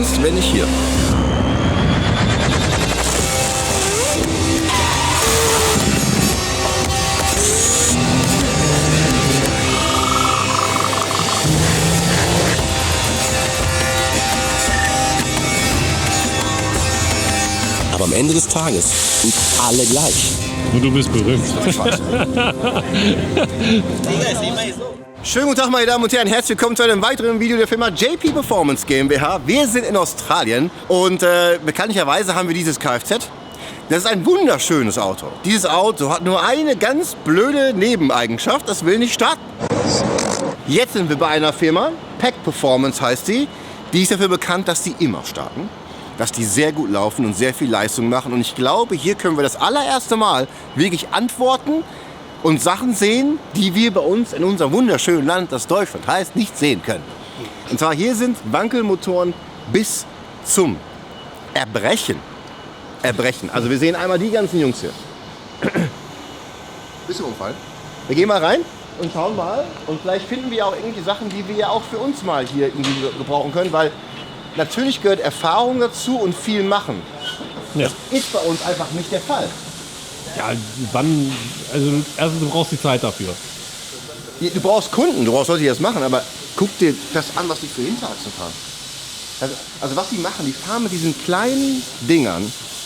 sonst, wenn nicht hier? Aber am Ende des Tages sind alle gleich. Und du bist berühmt. Schönen guten Tag, meine Damen und Herren. Herzlich willkommen zu einem weiteren Video der Firma JP Performance GmbH. Wir sind in Australien und bekanntlicherweise haben wir dieses Kfz. Das ist ein wunderschönes Auto. Dieses Auto hat nur eine ganz blöde Nebeneigenschaft, das will nicht starten. Jetzt sind wir bei einer Firma, PAC Performance heißt sie. Die ist dafür bekannt, dass die immer starten, dass die sehr gut laufen und sehr viel Leistung machen. Und ich glaube, hier können wir das allererste Mal wirklich antworten und Sachen sehen, die wir bei uns in unserem wunderschönen Land, das Deutschland heißt, nicht sehen können. Und zwar hier sind Wankelmotoren bis zum Erbrechen. Also wir sehen einmal die ganzen Jungs hier. Bisschen umfallen. Wir gehen mal rein und schauen mal. Und vielleicht finden wir auch irgendwelche Sachen, die wir ja auch für uns mal hier irgendwie gebrauchen können, weil natürlich gehört Erfahrung dazu und viel machen. Ja. Das ist bei uns einfach nicht der Fall. Ja, wann? Also erstens, du brauchst die Zeit dafür. Du brauchst Kunden, du brauchst Leute, die das machen, aber guck dir das an, was die für Hinterachsen fahren. Also was die machen, die fahren mit diesen kleinen Dingern,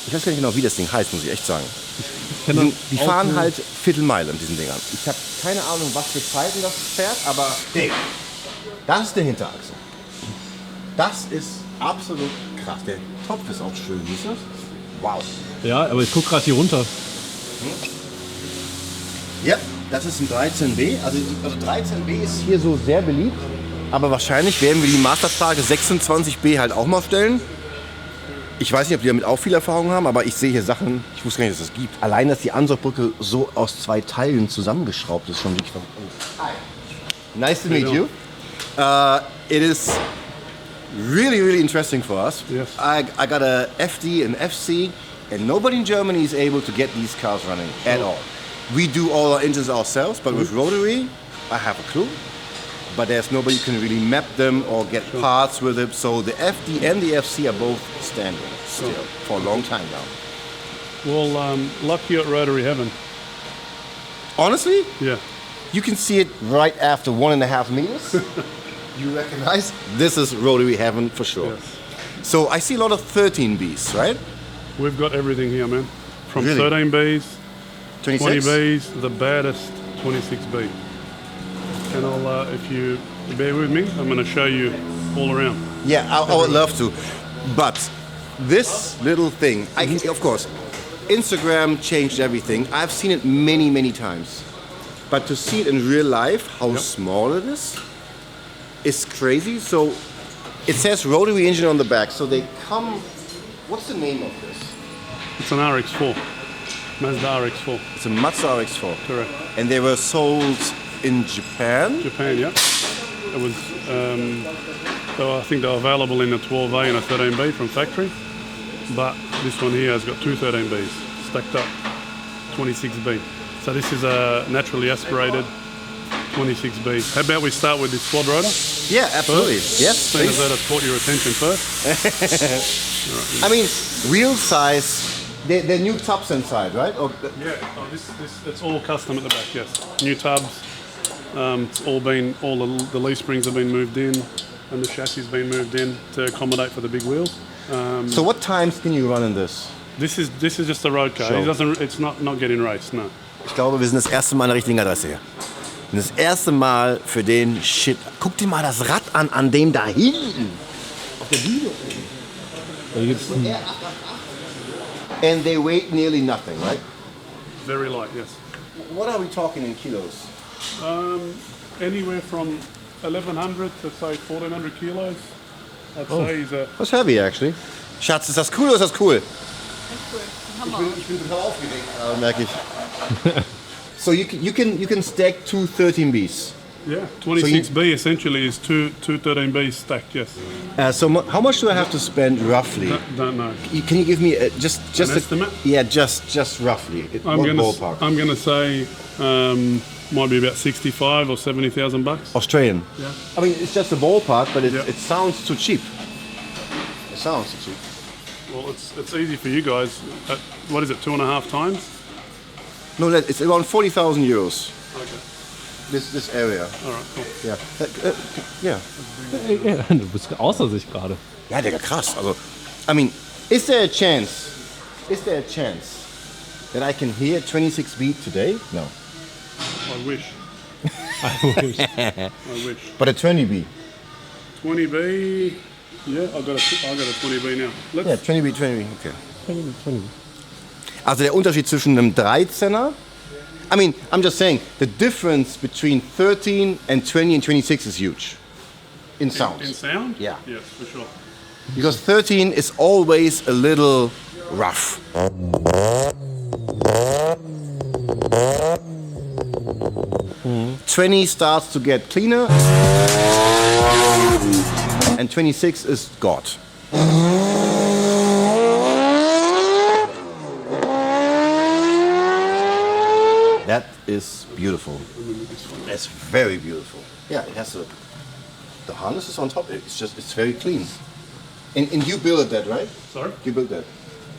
ich weiß gar nicht genau, wie das Ding heißt, muss ich echt sagen. Die fahren halt Viertelmeile mit diesen Dingern. Ich habe keine Ahnung, was für Zeiten das fährt, aber das ist der Hinterachse. Das ist absolut krass. Der Topf ist auch schön, siehst du? Wow. Ja, aber ich guck gerade hier runter. Ja, das ist ein 13B. Also 13B ist hier so sehr beliebt. Aber wahrscheinlich werden wir die Masterfrage 26B halt auch mal stellen. Ich weiß nicht, ob die damit auch viel Erfahrung haben, aber ich sehe hier Sachen, ich wusste gar nicht, dass es das gibt. Allein, dass die Ansaugbrücke so aus 2 Teilen zusammengeschraubt ist, schon wirklich. Oh. Hi. Nice to meet you. It is really interesting for us. Yes. I got a FD and FC, and nobody in Germany is able to get these cars running at all. We do all our engines ourselves, but with rotary, I have a clue. But there's nobody who can really map them or get parts with it. So the FD and the FC are both standing still for a long time now. Well, lucky at Rotary Heaven. Honestly? Yeah. You can see it right after 1.5 meters. You recognize this is rotary heaven for sure. Yes. So I see a lot of 13Bs, right? We've got everything here, man. From Really? 13Bs, 26? 20Bs, the baddest 26B. And I'll, if you bear with me, I'm going to show you all around. Yeah, I would love to. But this little thing, of course, Instagram changed everything. I've seen it many times. But to see it in real life, how small it is crazy. So it says rotary engine on the back. So they come. What's the name of this? It's an RX4, Mazda RX4. It's a Mazda RX4. Correct. And they were sold in Japan. Japan, yeah. It was. I think they're available in a 12A and a 13B from factory. But this one here has got two 13Bs stacked up, 26B. So this is a naturally aspirated 26B. How about we start with this quad rotor? Yeah, absolutely. First? Yes, Seeing as that has caught your attention first. I mean, wheel size, they're new tubs inside, right? Yeah, this it's all custom at the back, yes. New tubs, it's all the leaf springs have been moved in and the chassis has been moved in to accommodate for the big wheels. So what times can you run in this? This is just a road car. Show. It's not getting raced, no. Ich glaube, wir sind das erste Mal an der richtigen Adresse hier. Wir sind das erste Mal für den Shit. Guck dir mal das Rad an dem da hinten. Auf der Bühne. And they weigh nearly nothing, right? Very light, yes. What are we talking in kilos? Anywhere from 1,100 to say 1,400 kilos. I'd say is a. That's heavy, actually. Schatz, ist das cool oder ist das cool? Hammer. Ich bin total aufgeregt, merke ich. So you can stack two 13Bs. Yeah, 26B essentially is two 13Bs stacked, yes. So how much do I have to spend roughly? Don't know. Can you give me just An estimate? Yeah, just roughly. Ballpark? I'm gonna say might be about 65 or 70,000 bucks. Australian. Yeah. I mean, it's just a ballpark, but it sounds too cheap. sounds, actually. Well, it's easy for you guys. What is it, 2.5 times? No, it's around 40,000 euros. Okay. This area. All right, cool. Yeah. Yeah. Ja, du bist außer sich gerade. Ja, Digga, krass. Also, I mean, is there a chance that I can hear 26 beat today? No. I wish. I wish. I wish. But a 20B. 20B. Yeah, I got a 20B now. Ja, 20B, okay. Also der Unterschied zwischen einem 13er, I mean, I'm just saying, the difference between 13 and 20 and 26 is huge. In sound. In sound? Yeah. Yes, for sure. Because 13 is always a little rough. 20 starts to get cleaner, and 26 is God. That is beautiful. That's very beautiful. Yeah, it has the harness is on top. It's very clean. And you built that, right? Sorry? You built that.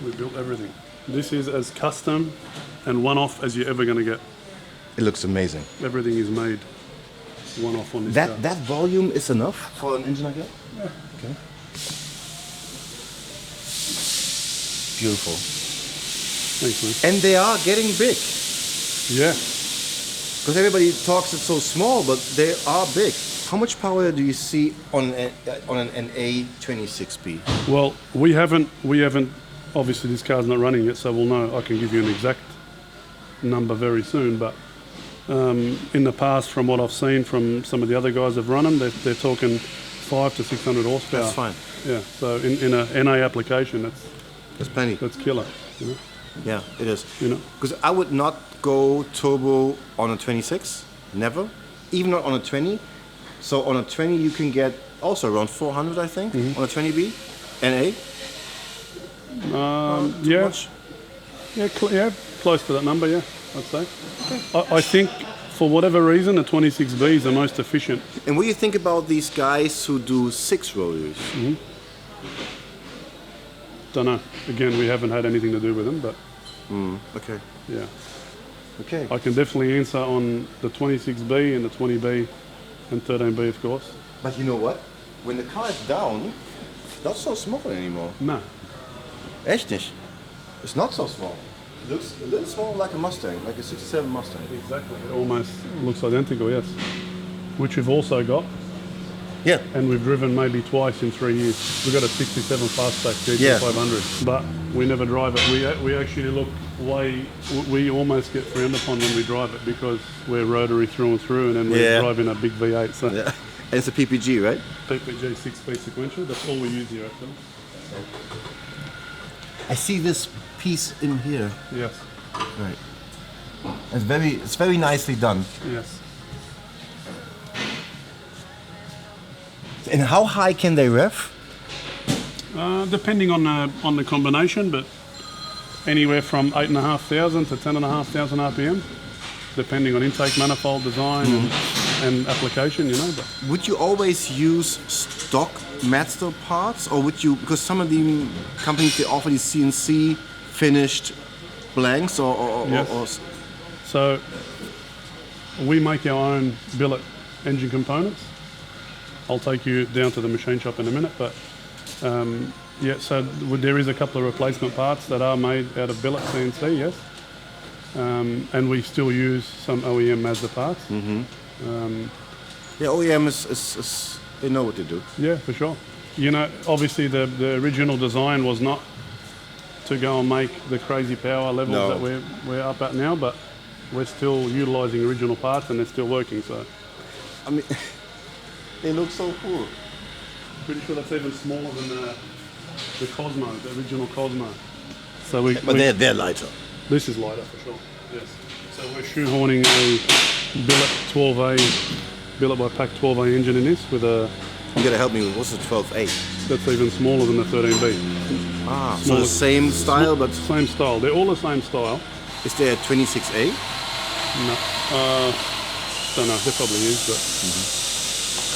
We built everything. This is as custom and one-off as you're ever going to get. It looks amazing. Everything is made one-off on this car. That volume is enough for an engine like that? Yeah. Okay. Beautiful. Thanks, man. And they are getting big. Yeah. Because everybody talks it's so small, but they are big. How much power do you see on an A26B? Well, we haven't. Obviously, this car's not running yet, so we'll know. I can give you an exact number very soon. But in the past, from what I've seen from some of the other guys who've run them, they're talking 500 to 600 horsepower. That's fine. Yeah. So in a NA application, That's plenty. that's killer. You know. Yeah, it is. You know. Because I would not go turbo on a 26, never, even not on a 20. So on a 20 you can get also around 400, I think, on a 20B, NA. Yeah. Much? Yeah, close to that number. Yeah, I'd say. I think for whatever reason, a 26B is the most efficient. And what do you think about these guys who do 6 rotors? Don't know. Again, we haven't had anything to do with them, but Okay. yeah. Okay. I can definitely answer on the 26B and the 20B and 13B, of course. But you know what? When the car is down, it's not so small anymore. No. Echt nicht. It's not so small. It looks a little small like a Mustang, like a 67 Mustang. Exactly. It almost looks identical, yes. Which we've also got, Yeah. and we've driven maybe twice in 3 years. We've got a 67 fastback GT500, but we never drive it. We actually look we almost get frowned upon when we drive it because we're rotary through and through, and then we're driving a big V8. So Yeah. And it's a PPG, right? PPG 6-speed sequential, that's all we use here actually. I see this piece in here. Yes, Right. It's very nicely done. yes. And how high can they rev? Depending on the combination, but anywhere from 8,500 to 10,500 RPM, depending on intake manifold design and application, you know. But Would you always use stock Mazda parts, or would you? Because some of the companies they offer these CNC finished blanks, or Yes. So we make our own billet engine components. I'll take you down to the machine shop in a minute, but yeah, so there is a couple of replacement parts that are made out of billet CNC, yes. And we still use some OEM Mazda parts. Yeah, OEM is they know what to do. Yeah, for sure. You know, obviously the original design was not to go and make the crazy power levels No. that we're up at now, but we're still utilising original parts and they're still working, so. I mean, they look so cool. Pretty sure that's even smaller than the Cosmo, the original Cosmo. So But they're lighter. This is lighter for sure, yes. So we're shoehorning a billet 12A, billet by PAC 12A engine in this with a, You gotta help me with what's the 12A? that's even smaller than the 13B. Ah, so Smaller. the same style, but Same style, they're all the same style. is there a 26A? No, don't know, there probably is, but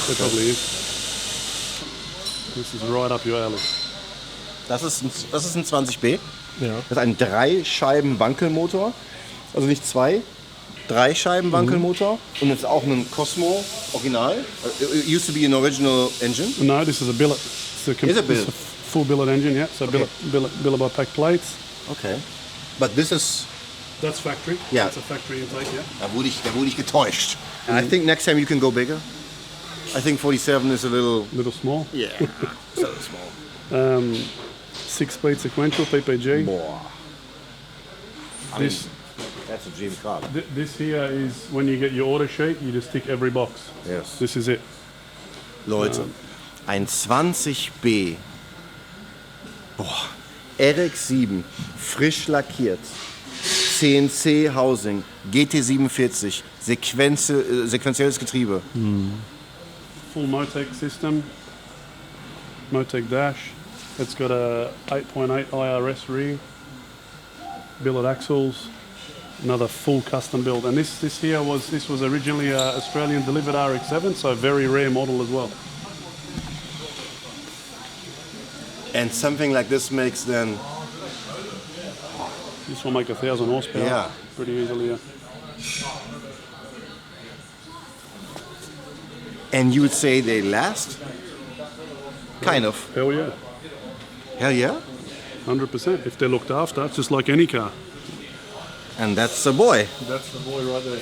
there probably is. This is right up your alley. Das ist ein 20B. Ja. Das ist ein 3-Scheiben-Wankelmotor. Also nicht 2, 3 Scheiben Wankelmotor. Und das ist auch ein Cosmo Original. It used to be an original engine. No, this is a billet. It's Is it a billet? It's a full billet engine, yeah. So Okay. billet by PAC plates. Okay. But this is... That's factory. Yeah. That's a factory intake, yeah. Da wurde ich getäuscht. And I think next time you can go bigger. I think 47 is a little... Little small. Yeah, so small. 6-speed sequential PPG. Boah. This That's a dream car. this here is when you get your order sheet, you just tick every box. Yes. This is it. Leute, ein 20B. Boah. RX7, frisch lackiert. CNC Housing, GT47, sequenzielles Getriebe. Full Motec system. Motec dash. It's got a 8.8 IRS rear. Billet axles. Another full custom build. And this was originally a Australian delivered RX7, so a very rare model as well. And something like this makes then... This will make 1,000 horsepower Yeah. pretty easily. Yeah. And you would say they last? Kind of. Hell yeah, Hell yeah. 100%. If they're looked after, it's just like any car. And that's the boy. That's the boy right there.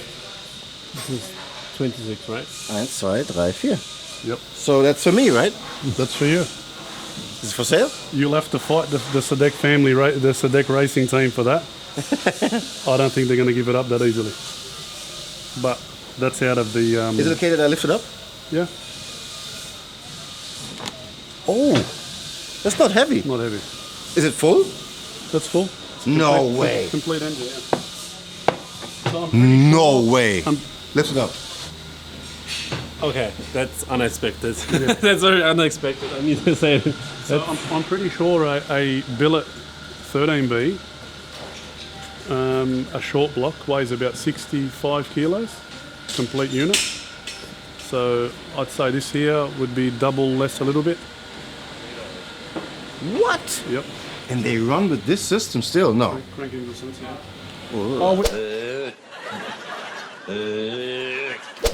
This is 26, right? 1, 2, 3, 4. Yep, So that's for me, right? that's for you. Is it for sale? You'll have to fight the Sadek family, the Sadek racing team for that. I don't think they're going to give it up that easily. But that's out of the... Is it okay that I lift it up? Yeah, Oh, that's not heavy. not heavy. Is it full? That's full. No way. Complete engine, yeah. So I'm pretty No way. I'm- Lift it up. Okay, that's unexpected. That's very unexpected, I need to say. So I'm pretty sure a billet 13B, a short block, weighs about 65 kilos, complete unit. So I'd say this here would be double less a little bit. What? Yep. And they run with this system still? No. Cranking the sensor. Oh,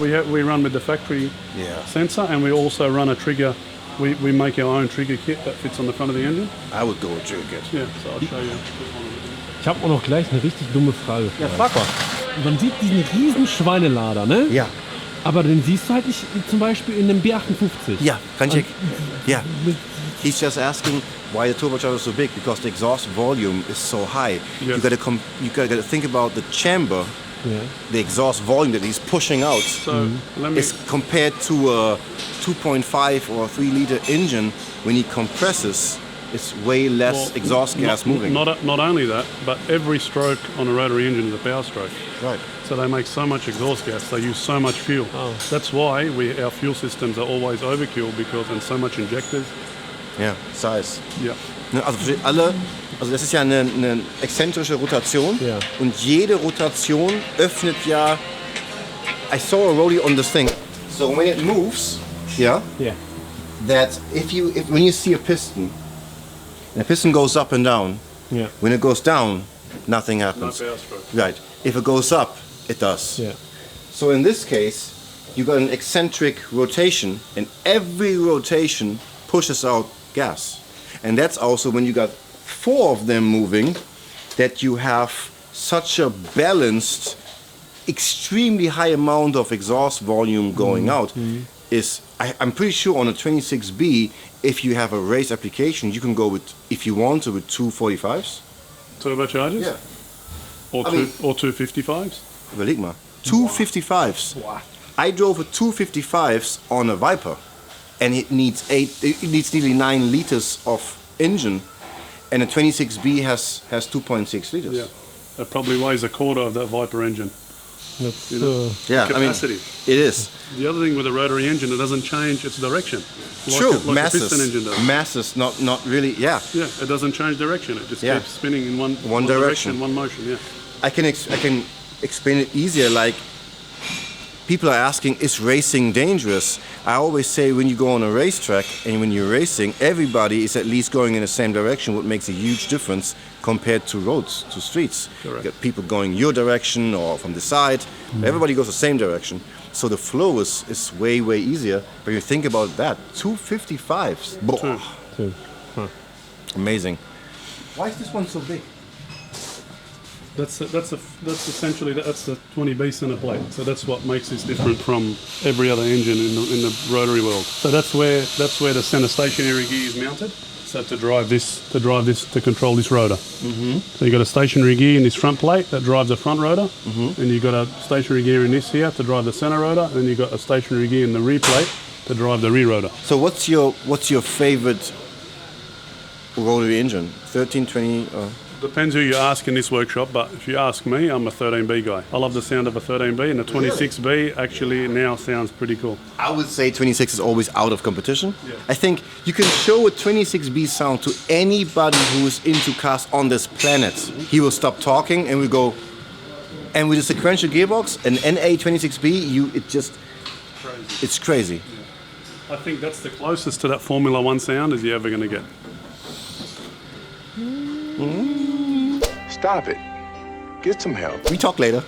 We run with the factory yeah. sensor, and we also run a trigger. We make our own trigger kit that fits on the front of the engine. I would go with Trigger Kit. Yeah, so I'll show you. Ich habe auch noch gleich eine richtig dumme Frage. Ja, frag mal. Man sieht diesen riesen Schweinelader, ne? Ja. Aber den siehst du halt nicht zum Beispiel in einem B58. Yeah, kann ich. Yeah. He's just asking why the turbocharger is so big, because the exhaust volume is so high. Yes. You gotta think about the chamber, Ja. the exhaust volume that he's pushing out So let me. is compared to a 2.5 or 3 liter engine. When he compresses, it's way less well, exhaust gas moving. Not only that, but every stroke on a rotary engine is a power stroke. Right. So they make so much exhaust gas, they use so much fuel. Oh. That's why our fuel systems are always overkill and so much injectors. Ja, size. Yeah. Ne, also das ist ja eine exzentrische Rotation, Ja. und jede Rotation öffnet ja. I saw a rollie on this thing. So when it moves, yeah, Yeah. that when you see a piston, and the piston goes up and down. Yeah. When it goes down, nothing No happens. power stroke. Right. If it goes up, it does. Yeah. So in this case, you got an eccentric rotation, and every rotation pushes out gas. And that's also when you got 4 of them moving, that you have such a balanced, extremely high amount of exhaust volume going out. I'm pretty sure on a 26B, if you have a race application, you can go with, if you want to, with 245s. Turbochargers? Yeah. Or I mean- 255s? Überleg mal. 255s. I drove a 255s on a Viper, and it needs nearly 9 liters of engine, and a 26B has 2.6 liters. Yeah. That probably weighs a quarter of that Viper engine. That's, Yeah, Capacity. it is. The other thing with a rotary engine, it doesn't change its direction. True, Like a piston engine does. masses, not really. Yeah, Yeah, it doesn't change direction. It just Yeah. keeps spinning in one direction. one motion. Yeah. I can explain it easier. Like people are asking, is racing dangerous? I always say when you go on a racetrack and when you're racing, everybody is at least going in the same direction, what makes a huge difference compared to roads, to streets. Correct. You got people going your direction or from the side. Everybody goes the same direction. So the flow is way, way easier. But you think about that, 255s. Two. Huh. Amazing. Why is this one so big? That's essentially the 20 B center plate. So that's what makes this different from every other engine in the rotary world. So that's where the center stationary gear is mounted. So to control this rotor. Mm-hmm. So you got a stationary gear in this front plate that drives the front rotor, and you got a stationary gear in this here to drive the center rotor, and you got a stationary gear in the rear plate to drive the rear rotor. So what's your favorite rotary engine? 13, 20? Depends who you ask in this workshop, but if you ask me, I'm a 13B guy. I love the sound of a 13B, and the 26B actually now sounds pretty cool. I would say 26 is always out of competition. Yeah. I think you can show a 26B sound to anybody who is into cars on this planet. He will stop talking and we go. And with a sequential gearbox, an NA26B, it's crazy. Yeah. I think that's the closest to that Formula One sound as you're ever going to get. Stop it. Get some help. We talk later.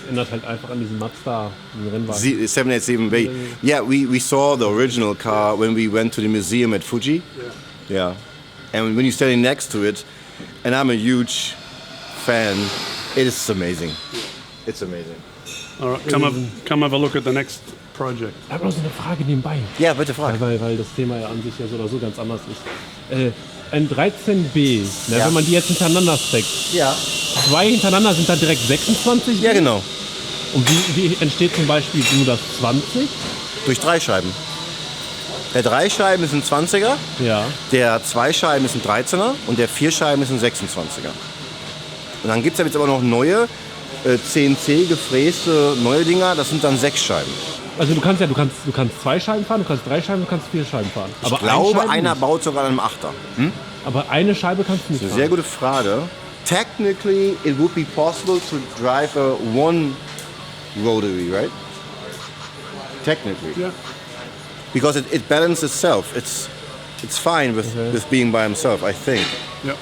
Ändert halt einfach an diesem Mazda, diesem Rennwagen. 787B. Yeah, we saw the original car when we went to the museum at Fuji. Yeah. And when you're standing next to it, and I'm a huge fan, it is amazing. It's amazing. All right, come have a look at the next project. Ich habe noch so eine Frage nebenbei. Ja, bitte frag. Weil das Thema ja an sich ja so oder so ganz anders ist. Ein 13B, Ja. wenn man die jetzt hintereinander steckt, Ja. 2 hintereinander sind dann direkt 26? Ja, genau. Und wie entsteht zum Beispiel nur das 20? Durch 3 Scheiben. Der 3 Scheiben ist ein 20er, Ja. der 2 Scheiben ist ein 13er und der 4 Scheiben ist ein 26er. Und dann gibt es jetzt aber noch neue, CNC gefräste neue Dinger, das sind dann 6 Scheiben. Also du kannst 2 Scheiben fahren, du kannst 3 Scheiben, du kannst 4 Scheiben fahren. Ich glaube, einer baut sogar einen 8er. Aber eine Scheibe kannst du nicht fahren. Sehr gute Frage. Technically, it would be possible to drive a one rotary, right? Technically. Yeah. Because it balances itself. It's fine with being by himself, I think. Yeah.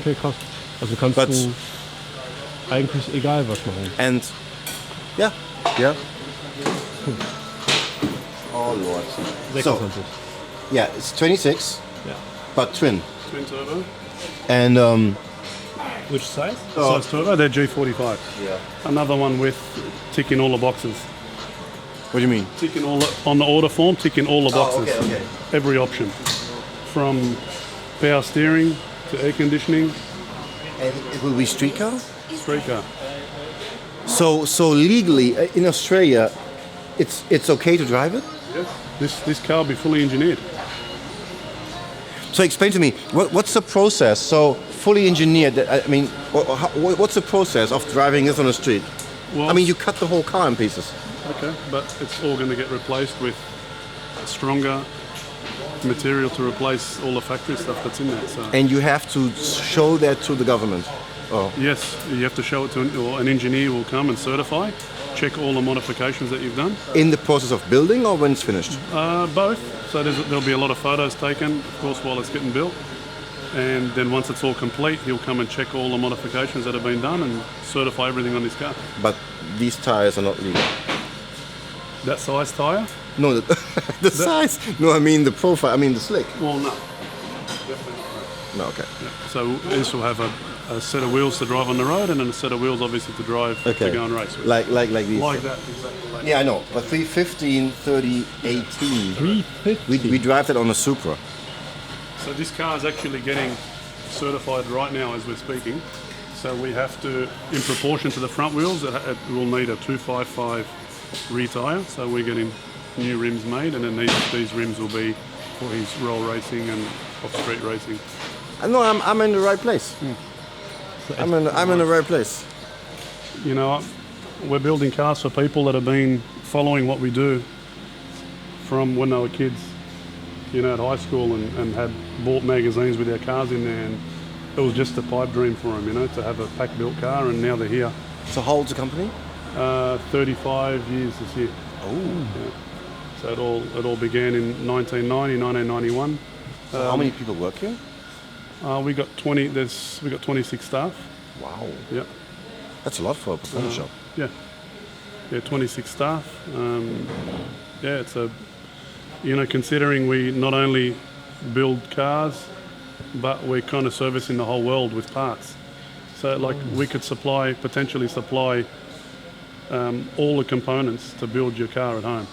Okay, krass. Also kannst But- du eigentlich egal was machen. And yeah. Oh Lord. 26. Yeah, it's 26, Ja. but twin. Twin turbo. And Which size? Size turbo, they're G45. yeah. Another one with ticking all the boxes. What do you mean? Ticking on the order form, ticking all the boxes. okay. Every option. From power steering to air conditioning, And it will be street car. street car. So legally in Australia, it's okay to drive it. Yes. This car will be fully engineered. So explain to me what's the process? So fully engineered. I mean, what's the process of driving this on the street? Well, I mean, you cut the whole car in pieces. okay, but it's all going to get replaced with stronger material to replace all the factory stuff that's in there. So And you have to show that to the government. Oh, yes, you have to show it to an engineer will come and certify, check all the modifications that you've done. in the process of building or when it's finished? Both. So there'll be a lot of photos taken, of course, while it's getting built. And then once it's all complete, he'll come and check all the modifications that have been done and certify everything on this car. But these tires are not legal. That size tyre? No, the size. No, I mean the profile. I mean the slick. Well, no. Definitely not. No, okay. So this will have a set of wheels to drive on the road and then a set of wheels obviously to drive Okay. to go and race with. Like these. Like that, exactly like Yeah, I know. But 315, 30, 18. 350. We drive that on a Supra. that. So this car is actually getting certified right now as we're speaking. So we have to, in proportion to the front wheels, it will need a 255 rear tyre. So we're getting new rims made and then these rims will be for his roll racing and off-street racing. I know I'm in the right place. I'm in the right place. You know, we're building cars for people that have been following what we do from when they were kids, you know, at high school and had bought magazines with their cars in there, and it was just a pipe dream for them, you know, to have a PAC built car, and now they're here. So how old's the company? 35 years this year. Oh. Yeah. So it all began in 1990, 1991. So how many people work here? We got 26 staff. Wow. Yeah. That's a lot for a performance shop. Yeah. Yeah, 26 staff. Yeah, it's a, considering we not only build cars, but we're kind of servicing the whole world with parts. So like we could potentially supply all the components to build your car at home.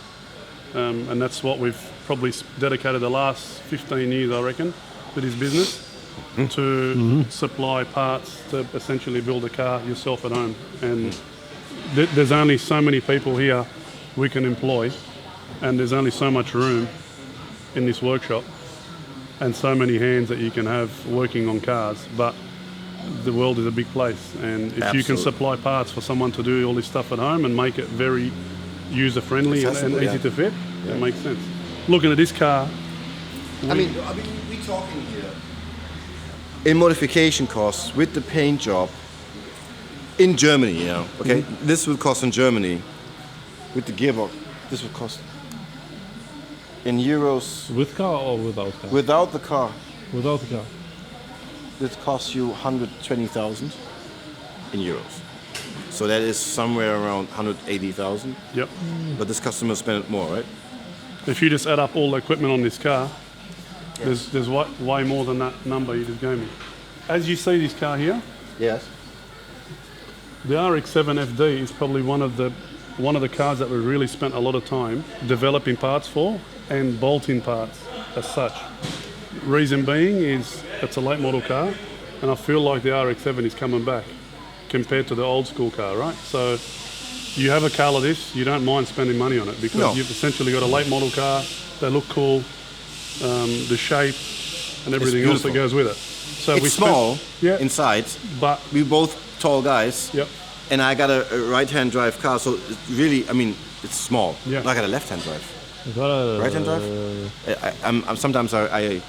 And that's what we've probably dedicated the last 15 years, I reckon, with this business, to supply parts to essentially build a car yourself at home. And there's only so many people here we can employ, and there's only so much room in this workshop and so many hands that you can have working on cars. But the world is a big place, and if you can supply parts for someone to do all this stuff at home and make it very user-friendly and easy to fit, it makes sense. Looking at this car, I mean, we're talking here in modification costs with the paint job in Germany, okay? This would cost in Germany with the gearbox. This would cost in euros. With car or without car? Without the car. Without the car. This costs you 120,000 in euros. So that is somewhere around 180,000. Yep. But this customer spent more, right? If you just add up all the equipment on this car, there's way more than that number you just gave me. As you see this car here, Yes. the RX7 FD is probably one of the cars that we really spent a lot of time developing parts for and bolting parts as such. Reason being is it's a late model car, and I feel like the RX7 is coming back compared to the old school car, right? So you have a car like this, you don't mind spending money on it because you've essentially got a late model car, they look cool, the shape and everything else that goes with it. So It's small yeah, inside, but we're both tall guys. Yep. And I got a right-hand drive car, so it's really, I mean, it's small. Yeah. I got a left-hand drive. Right-hand drive? Sometimes I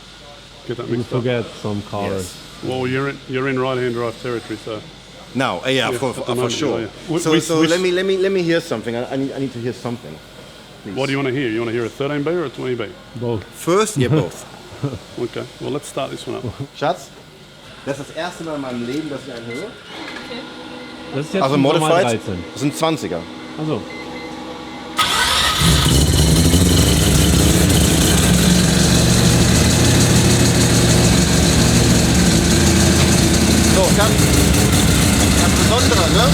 get that You mixed up. forget some cars. Yes. Well, you're in right-hand drive territory, so. No, at the for moment, sure. yeah. So let me hear something. I need to hear something. Please. What do you want to hear? You want to hear a 13B or a 20B? Both. First, both. Okay, well let's start this one up. Schatz, das ist das erste Mal in meinem Leben, dass ich einen höre. Das ist jetzt Also Nummer Modified, 13. das sind 20er. Also. So, das Besondere, ne?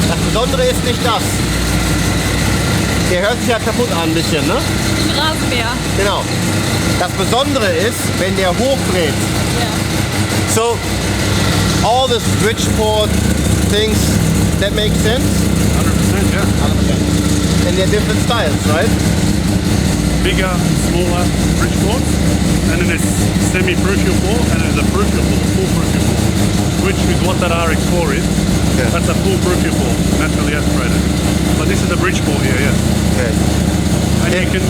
Das Besondere ist nicht das. Der hört sich ja kaputt an ein bisschen, ne? Ein Rasenmäher. Genau. Das Besondere ist, wenn der hochdreht. Ja. So, all this Bridgeport things, that makes sense? 100%, yeah. 100%. And they're different styles, right? Bigger, smaller Bridgeports, and then there's semi-Crucial 4, and there's a Crucial 4, full Crucial 4, which is what that RX4 is. Yeah. That's a full Crucial 4, naturally aspirated. But this is a Bridgeport here, yeah. Okay. And you can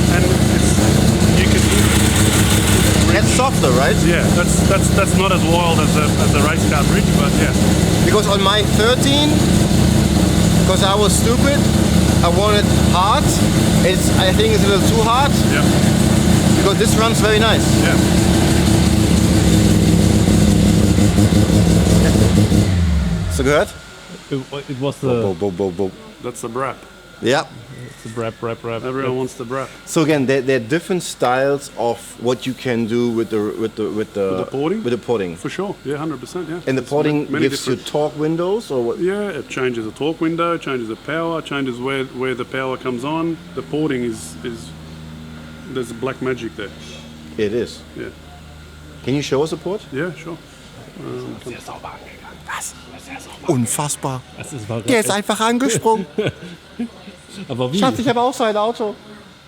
That's softer, right? yeah, that's not as wild as the race car bridge, but yeah. Because on my 13, because I was stupid, I wanted hard. I think it's a little too hard. Yeah. Because this runs very nice. Yeah. Hast du gehört? It was the... Bo. That's the brap. Yeah. It's the brap. Everyone wants the brap. So again, there are different styles of what you can do with the porting? With the porting. For sure, yeah, 100%, yeah. And the There's porting many gives you different- torque windows, or what? Yeah, it changes the torque window, changes the power, changes where the power comes on. The porting is there's a black magic there. It is. Yeah, Can you show us a port? yeah, sure. Was? Unfassbar. war Der ist einfach angesprungen. Aber wie? Schatz, ich habe auch so ein Auto.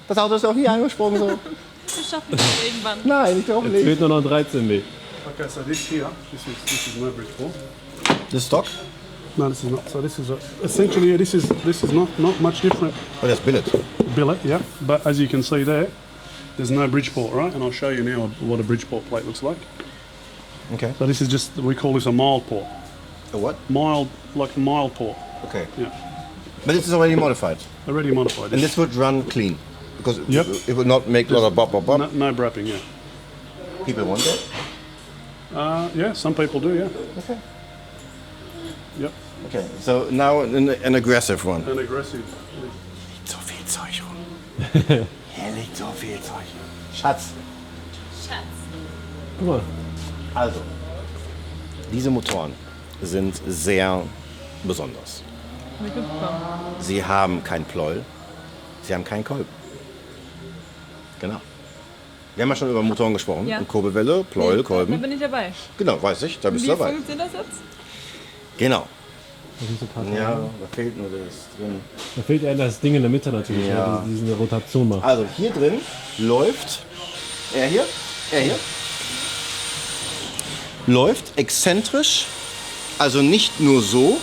Das Auto ist auch hier angesprungen. So. Wir schaffen das irgendwann. Nein, ich glaube Jetzt nicht. fehlt nur noch 13B. Okay, so this here, this is no Bridgeport. The stock? No, this is not. So this is essentially this is not much different. Oh, that's billet. Billet, yeah. But as you can see there, there's no Bridgeport, right? And I'll show you now what a Bridgeport plate looks like. Okay. So this is just, we call this a mild port. A what? Mild, like a mild port. Okay. Yeah. But this is already modified. Already modified. And this would run clean. Because Yep. it would not make a lot of bop, bop, bop. No brapping, yeah. People want that. Yeah, some people do, yeah. Okay. Yep. Okay, so now an aggressive one. And aggressive. So viel Zeug rum. Hier liegt so viel Zeug. Schatz. Guck mal. Also, diese Motoren sind sehr besonders. Sie haben kein Pleuel, sie haben keinen Kolben. Genau. Wir haben ja schon über Motoren gesprochen. Ja. Kurbelwelle, Pleuel, Da Kolben. bin ich dabei. Genau, weiß ich, da bist Wie du dabei. funktioniert das jetzt? Genau. Da sind so ein paar Ja, Teile. da fehlt nur das drin. Da fehlt eher das Ding in der Mitte natürlich, Ja. die diese Rotation macht. Also hier drin läuft, er hier, läuft exzentrisch, also nicht nur so,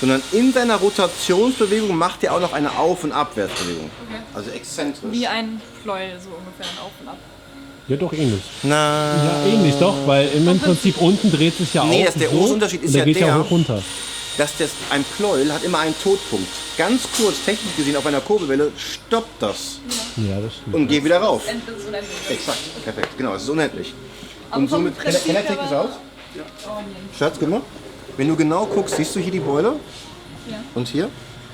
sondern in seiner Rotationsbewegung macht er auch noch eine Auf- und Abwärtsbewegung. Okay. Also exzentrisch. Wie ein Pleuel, so ungefähr ein Auf und Ab. Ja, doch ähnlich. Na, Ja, ähnlich doch, weil im Prinzip unten dreht sich ja Nee, auch das- der so, große Unterschied ist und der ja geht ja der- hoch runter. ein Pleuel hat immer einen Todpunkt. Ganz kurz, technisch gesehen, auf einer Kurbelwelle stoppt das Ja, das stimmt. und geht wieder rauf. Das ist unendlich. Exakt, perfekt, genau, es ist unendlich. Aber Und vom somit, can I Prinzip take this her- out? Schatz, guck mal. Wenn du genau guckst, siehst du hier die Beule? Ja. Und hier?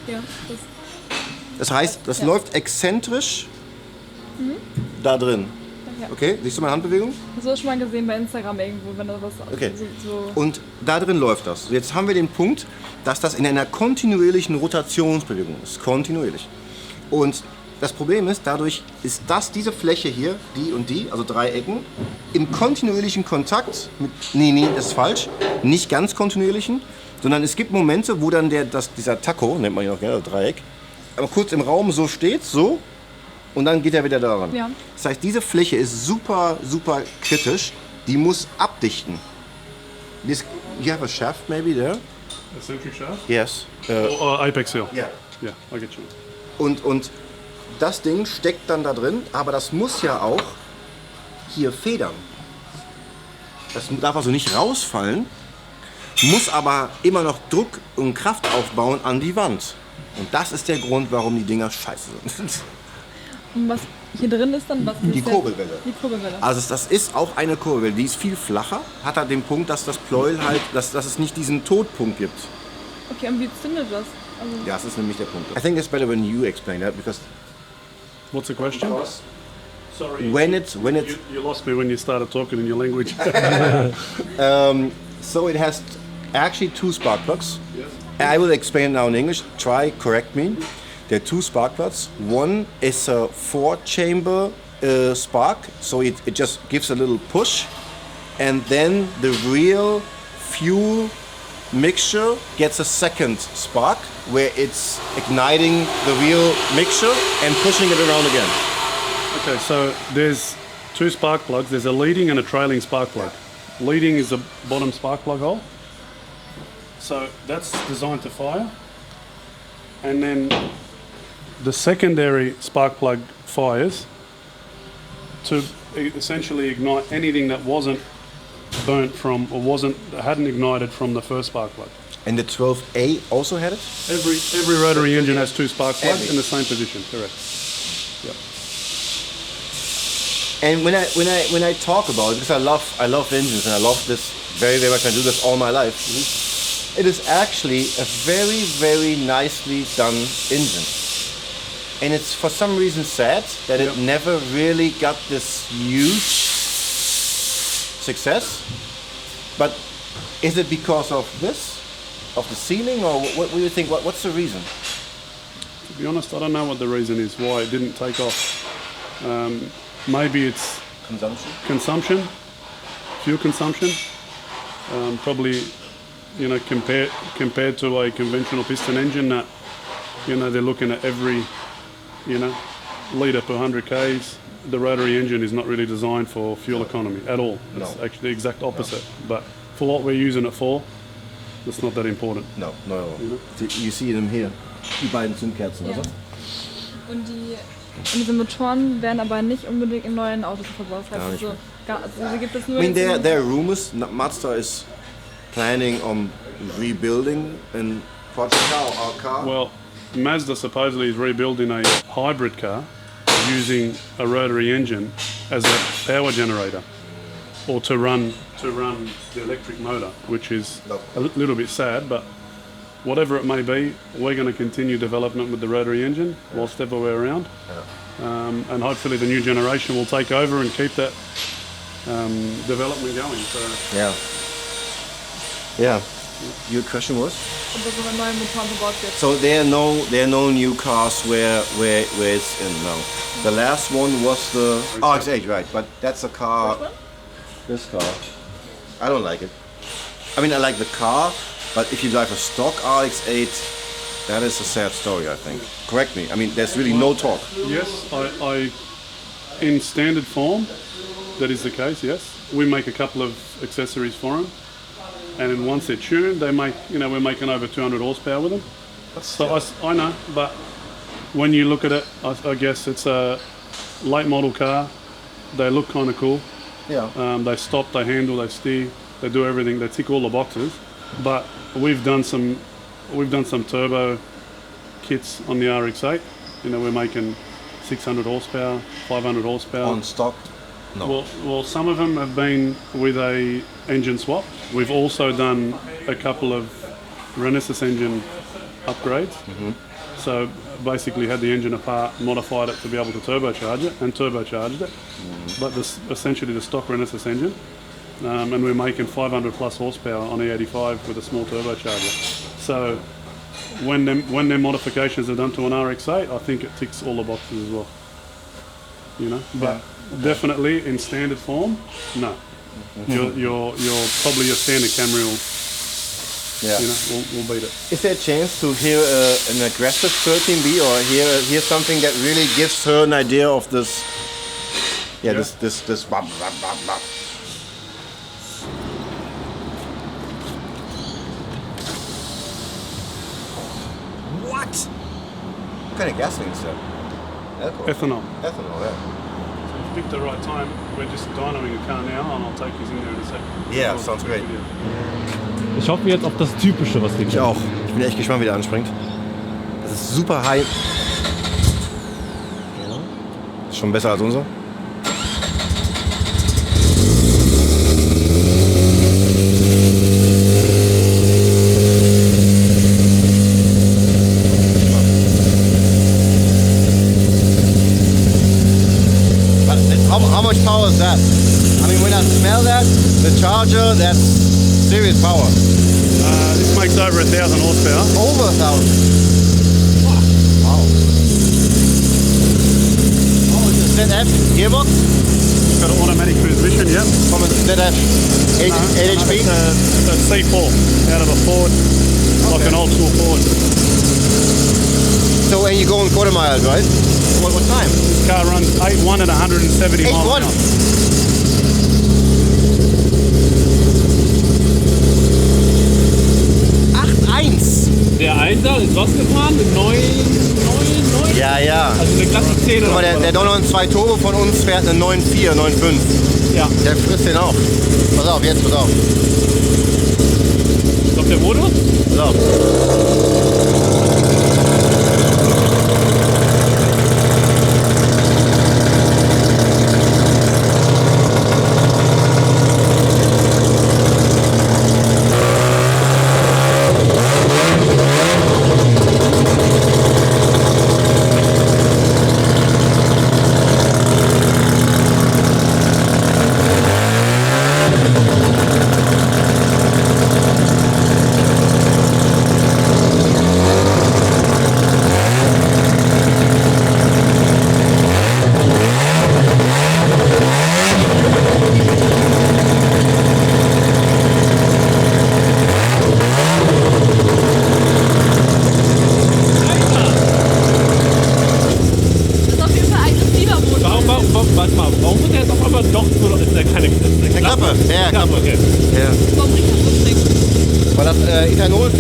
Ja, das Das heißt, das läuft exzentrisch da drin. Ja. Okay, siehst du meine Handbewegung? hast du schon mal gesehen bei Instagram irgendwo, wenn da was Okay. so Und da drin läuft das. Jetzt haben wir den Punkt, dass das in einer kontinuierlichen Rotationsbewegung ist. Kontinuierlich. Und das Problem ist, dadurch ist diese Fläche hier, die und die, also 3 Ecken, im kontinuierlichen Kontakt mit, nee, das ist falsch, nicht ganz kontinuierlichen, sondern es gibt Momente, wo dann dieser Tacho, nennt man ihn auch gerne, also Dreieck, aber kurz im Raum so steht, so, und dann geht er wieder daran. Ja. Das heißt, diese Fläche ist super, super kritisch, die muss abdichten. You have a shaft maybe there? Eccentric shaft? Yes. Or apex seal? Yeah. Yeah, I get you. Und das Ding steckt dann da drin, aber das muss ja auch hier federn. Das darf also nicht rausfallen, muss aber immer noch Druck und Kraft aufbauen an die Wand. Und das ist der Grund, warum die Dinger scheiße sind. Und was hier drin ist dann was? Die ist der- Kurbelwelle. Die Kurbelwelle. Also das ist auch eine Kurbelwelle, die ist viel flacher, hat halt den Punkt, dass das Pleuel halt, dass es nicht diesen Todpunkt gibt. Okay, und wie zündet das? Also, Ja, das ist nämlich der Punkt. I think it's better when you explain that, because What's the question? Sorry. when it's You lost me when you started talking in your language. so it has actually 2 spark plugs. I will explain it now in English. Try, correct me. There are 2 spark plugs. One is a 4-chamber spark, so it just gives a little push, and then the real fuel mixture gets a second spark, where it's igniting the real mixture and pushing it around again. Okay, so there's 2 spark plugs. There's a leading and a trailing spark plug. Leading is the bottom spark plug hole. So that's designed to fire. And then the secondary spark plug fires to essentially ignite anything that wasn't burnt from or hadn't ignited from the first spark plug. And the 12A also had it? Every rotary engine has 2 spark plugs Every. in the same position, correct. Yep. And when I talk about it, because I love engines and I love this very, very much, I do this all my life, it is actually a very, very nicely done engine. And it's for some reason sad that it never really got this huge success. But is it because of this? Of the ceiling, or what do you think? What's the reason? To be honest, I don't know what the reason is why it didn't take off. Maybe it's Consumption? fuel consumption. Probably, compared to a conventional piston engine, that they're looking at every, litre per 100 k's. The rotary engine is not really designed for fuel economy at all. It's No. actually the exact opposite. But for what we're using it for, it's not that important. No. You see them here. Die beiden Zündkerzen, Ja. oder? Und diese Motoren werden aber nicht unbedingt in neuen Autos verbaut. Das heißt, nicht also gibt es nur I mean, jetzt there are rumors. Mazda is planning on rebuilding a project car or our car. Well, Mazda supposedly is rebuilding a hybrid car using a rotary engine as a power generator, or to run the electric motor, which is a little bit sad, but whatever it may be, we're going to continue development with the rotary engine whilst ever we're around. And hopefully the new generation will take over and keep that development going. So. Yeah. Your question was? Und dass so ein neuer Motor verbaut wird. So there are no new cars where it's in now. The last one was the RX8, right? But that's a car. Which one? This car. I don't like it. I mean, I like the car, but if you drive a stock RX8, that is a sad story, I think. Correct me. I mean, there's really no torque. Yes, I in standard form, that is the case. Yes, we make a couple of accessories for them. And then once they're tuned, they make, we're making over 200 horsepower with them. So I know, but when you look at it, I guess it's a late model car. They look kind of cool. Yeah. They stop, they handle, they steer, they do everything. They tick all the boxes. But we've done some turbo kits on the RX8. We're making 600 horsepower, 500 horsepower. On stock? No. Well, some of them have been with a engine swap. We've also done a couple of Renesas engine upgrades. Mm-hmm. So basically had the engine apart, modified it to be able to turbocharge it, and turbocharged it. Mm-hmm. But essentially the stock Renesas engine. And we're making 500 plus horsepower on E85 with a small turbocharger. So when them modifications are done to an RX8, I think it ticks all the boxes as well. But definitely in standard form, no. Mm-hmm. You're probably your standard Camry will beat it. Is there a chance to hear an aggressive 13B, or hear something that really gives her an idea of this? Yeah. This blah, blah, blah, blah. What? What kind of gasoline is that? Ethanol. Ethanol, yeah. So pick the right time. We're just dynoing a car now, and I'll take you in there in a second. Yeah, sounds great. Ich hoffe jetzt auf das Typische, was wir Ich auch. Ich bin echt gespannt, wie der anspringt. Das ist super high. Ist schon besser als unser. How much power is that? I mean, when I smell that, the charger, that's serious power. This makes over 1,000 horsepower. Over 1,000. Wow. Oh, it's a ZF gearbox? It's got an automatic transmission, yeah. From a ZF 8 HP? It's a C4 out of a Ford, like an old school Ford. So when you go in quarter miles, right? What time? This car runs 8.1 at 170 miles an hour. 8.1. Der Einser ist was gefahren? Mit 9. Ja. Also eine Klasse 10 oder was? Der Donner 2 Turbo von uns fährt eine 9.4, 9.5. Ja. Der frisst den auch. Pass auf, jetzt pass auf. Ist auf der Modus? Pass auf.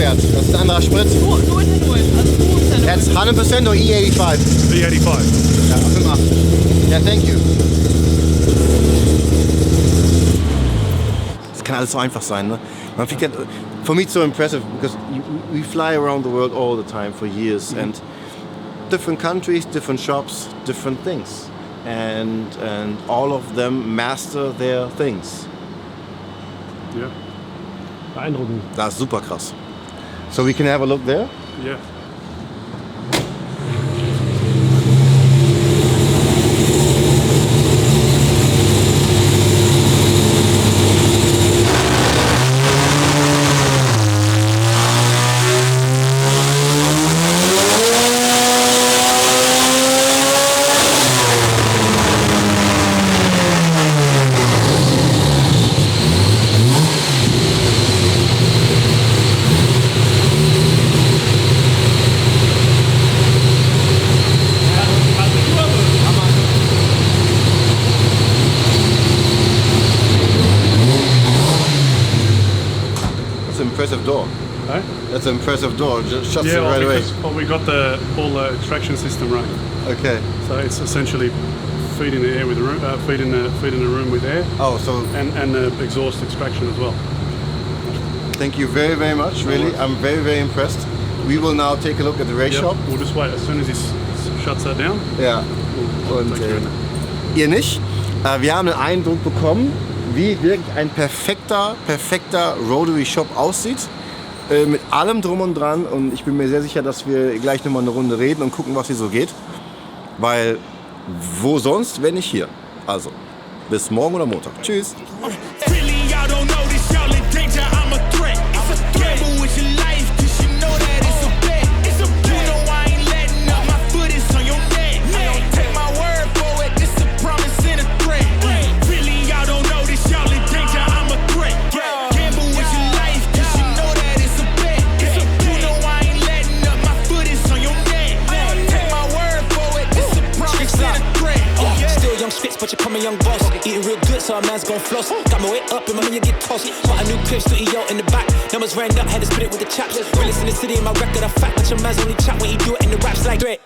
Das ist ein anderer Sprit. Nur Ethanol, also nur That's 100% or E85? E85. Ja, 85. Ja, thank you. Das kann alles so einfach sein, ne? For me, it's so impressive because we fly around the world all the time for years, and different countries, different shops, different things, and all of them master their things. Yeah. Beeindruckend. Das ist super krass. So we can have a look there. Yeah. Impressive door. Hey? That's an impressive door. Just shuts it Yeah, right away. well, we got all the extraction system running, Okay. so it's essentially feeding the air with the room, feeding the room with air, Oh, so and the exhaust extraction as well. thank you very, very much. Really, I'm very, very impressed. We will now take a look at the race Yep, shop. we'll just wait as soon as he shuts that down. Ja. Und take care of that. ihr nicht. Wir haben einen Eindruck bekommen, wie wirklich ein perfekter Rotary Shop aussieht. Mit allem drum und dran. Und ich bin mir sehr sicher, dass wir gleich nochmal eine Runde reden und gucken, was hier so geht. Weil wo sonst, wenn nicht hier. Also, bis morgen oder Montag. Tschüss. But you call me young boss. Eating real good, so a man's gon' floss. Got my way up and my money get tossed. Bought a new crib, studio in the back. Numbers ran up, had to spit it with the chaps. Realest in the city, and my record a fact. But your man's only chat when he do it in the raps like threat.